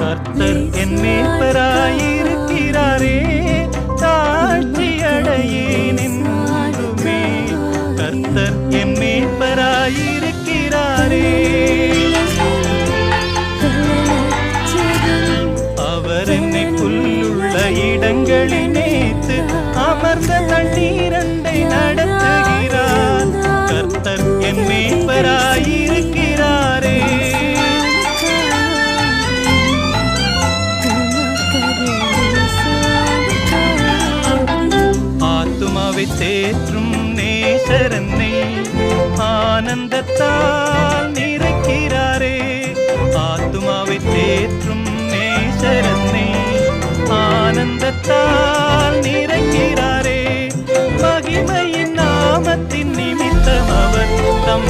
கர்த்தர் என் மேய்ப்பராயிருக்கிறாரே, தாழ்ச்சி அடையேன் என்றுமே. கர்த்தர் என் மேய்ப்பராயிருக்கிறாரே, அவர் என்னை புல்லுள்ள இடங்களில் மேய்த்து அமர்ந்த தண்ணீரண்டை நடத்துகிறார். கர்த்தர் என் மேய்ப்பராயிருக்கிறாரே. ஆத்துமாவை தேற்றும் நேசரன்னை ஆனந்தத்தால் நிறைக்கிறாரே. ஆத்துமாவை தேற்றும் நேசரன்னை ஆனந்தத்தால் நிறைக்கிறாரே. மகிமையின் நாமத்தின் நிமித்தம் அவர் தம்